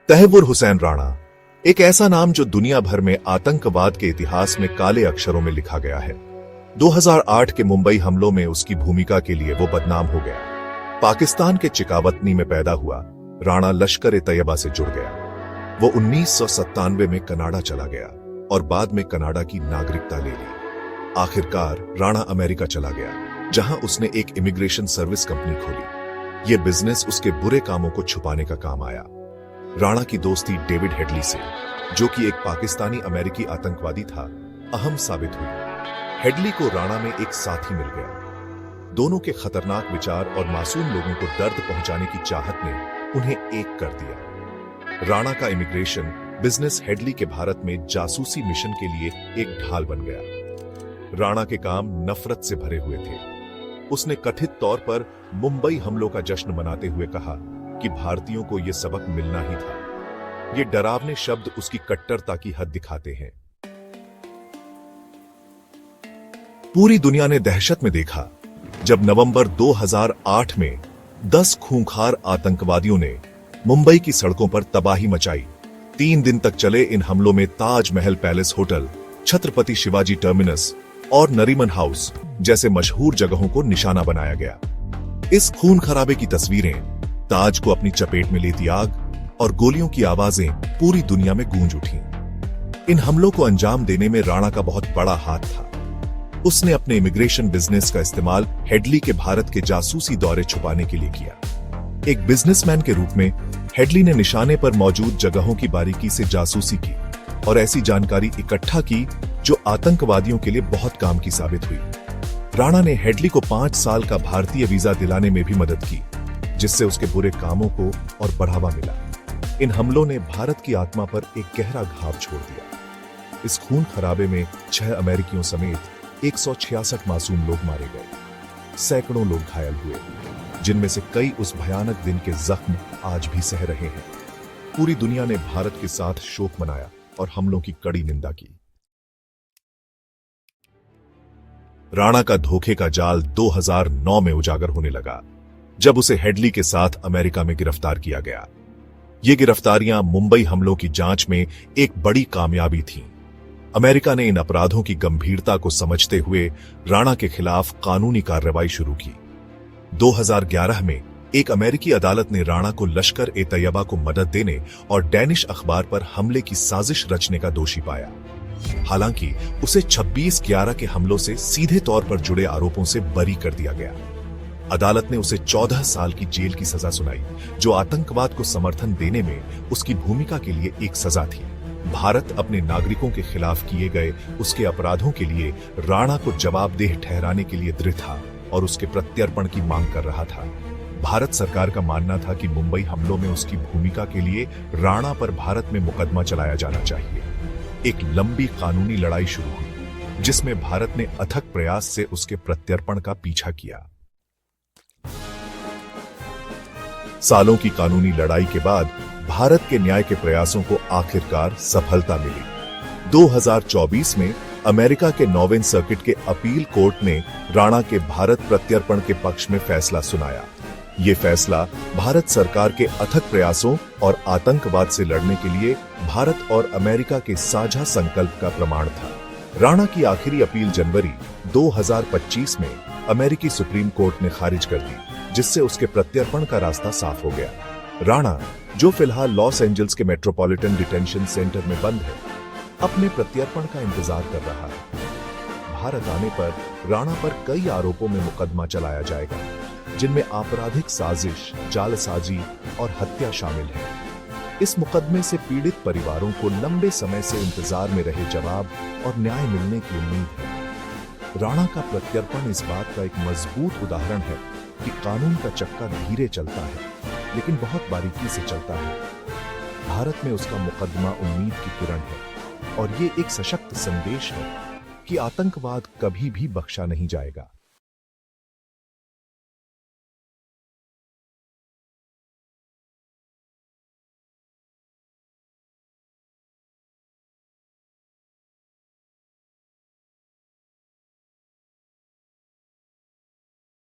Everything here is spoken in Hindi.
तहव्वुर हुसैन राणा एक ऐसा नाम जो दुनिया भर में आतंकवाद के इतिहास में काले अक्षरों में लिखा गया है। 2008 के मुंबई हमलों में उसकी भूमिका के लिए वो बदनाम हो गया। पाकिस्तान के चिकावतनी में पैदा हुआ राणा लश्कर-ए-तैयबा से जुड़ गया। वो 1997 में कनाडा चला गया और बाद में कनाडा की नागरिकता ले ली। आखिरकार राणा अमेरिका चला गया, जहां उसने एक इमिग्रेशन सर्विस कंपनी खोली। ये बिजनेस उसके बुरे कामों को छुपाने का काम आया। राणा की दोस्ती डेविड हेडली से, जो कि एक पाकिस्तानी अमेरिकी आतंकवादी था, अहम साबित हुई। हेडली को राणा में एक साथी मिल गया। दोनों के खतरनाक विचार और मासूम लोगों को दर्द पहुंचाने की चाहत ने उन्हें एक कर दिया। राणा का इमिग्रेशन बिजनेस हेडली के भारत में जासूसी मिशन के लिए एक ढाल बन गया। राणा के काम नफरत से भरे हुए थे। उसने कथित तौर पर मुंबई हमलों का जश्न मनाते हुए कहा कि भारतीयों को यह सबक मिलना ही था। ये डरावने शब्द उसकी कट्टरता की हद दिखाते हैं। पूरी दुनिया ने दहशत में देखा जब नवंबर 2008 में 10 खूंखार आतंकवादियों ने मुंबई की सड़कों पर तबाही मचाई। 3 दिन तक चले इन हमलों में Taj Mahal palace hotel, Chhatrapati Shivaji terminus और नरीमन हाउस जैसे मशहूर जगहों को निशाना बनाया गया। इस खून खराबे की तस्वीरें ताज को अपनी चपेट में लेती आग और गोलियों की आवाजें पूरी दुनिया में गूंज उठी। इन हमलों को अंजाम देने में राणा का बहुत बड़ा हाथ था। उसने अपने इमिग्रेशन बिजनेस का इस्तेमाल हेडली के भारत के जासूसी दौरे छुपाने के लिए किया। एक बिजनेसमैन के रूप में हेडली ने निशाने पर मौजूद जगहों की बारीकी से जासूसी की और ऐसी जानकारी इकट्ठा की जो आतंकवादियों के लिए बहुत काम की साबित हुई। राणा ने हेडली को 5 साल का भारतीय वीजा दिलाने में भी मदद की, जिससे उसके बुरे कामों को और बढ़ावा मिला। इन हमलों ने भारत की आत्मा पर एक गहरा घाव छोड़ दिया। इस खून खराबे में 6 अमेरिकियों समेत 166 मासूम लोग मारे गए। सैकड़ों लोग घायल हुए, जिनमें से कई उस भयानक दिन के जख्म आज भी सह रहे हैं। पूरी दुनिया ने भारत के साथ शोक मनाया और हमलों की कड़ी निंदा की। राणा का धोखे का जाल 2009 में उजागर होने लगा, जब उसे हेडली के साथ अमेरिका में गिरफ्तार किया गया। ये गिरफ्तारियां मुंबई हमलों की जांच में एक बड़ी कामयाबी थीं। अमेरिका ने इन अपराधों की गंभीरता को समझते हुए राणा के खिलाफ कानूनी कार्रवाई शुरू की। 2011 में एक अमेरिकी अदालत ने राणा को लश्कर-ए-तैयबा को मदद देने और डैनिश अखबार पर हमले की साजिश रचने का दोषी पाया। हालांकि उसे 26/11 के हमलों से सीधे तौर पर जुड़े आरोपों से बरी कर दिया गया। अदालत ने उसे 14 साल की जेल की सजा सुनाई, जो आतंकवाद को समर्थन देने में उसकी भूमिका के लिए एक सजा थी। भारत अपने नागरिकों के खिलाफ किए गए उसके अपराधों के लिए राणा को जवाबदेह ठहराने के लिए दृढ़ था और उसके प्रत्यर्पण की मांग कर रहा था। भारत सरकार का मानना था कि मुंबई हमलों में उसकी भूमिका के लिए राणा पर भारत में मुकदमा चलाया जाना चाहिए। एक लंबी कानूनी लड़ाई शुरू हुई, जिसमें भारत ने अथक प्रयास से उसके प्रत्यर्पण का पीछा किया। सालों की कानूनी लड़ाई के बाद भारत के न्याय के प्रयासों को आखिरकार सफलता मिली। 2024 में अमेरिका के 9वें सर्किट के अपील कोर्ट ने राणा के भारत प्रत्यर्पण के पक्ष में फैसला सुनाया। ये फैसला भारत सरकार के अथक प्रयासों और आतंकवाद से लड़ने के लिए भारत और अमेरिका के साझा संकल्प का प्रमाण था। राणा की आखिरी अपील जनवरी 2025 में अमेरिकी सुप्रीम कोर्ट ने खारिज कर दी, जिससे उसके प्रत्यर्पण का रास्ता साफ हो गया। राणा, जो फिलहाल लॉस एंजल्स के मेट्रोपॉलिटन डिटेंशन सेंटर में बंद है, अपने प्रत्यर्पण का इंतजार कर रहा है। भारत आने पर राणा पर कई आरोपों में मुकदमा चलाया जाएगा, जिनमें आपराधिक साजिश, जालसाजी और हत्या शामिल है। इस मुकदमे से पीड़ित परिवारों को लंबे समय से इंतजार में रहे जवाब और न्याय मिलने की उम्मीद है। राणा का प्रत्यर्पण इस बात का एक मजबूत उदाहरण है कि कानून का चक्का धीरे चलता है, लेकिन बहुत बारीकी से चलता है। भारत में उसका मुकदमा उम्मीद की किरण है और ये एक सशक्त संदेश है कि आतंकवाद कभी भी बख्शा नहीं जाएगा।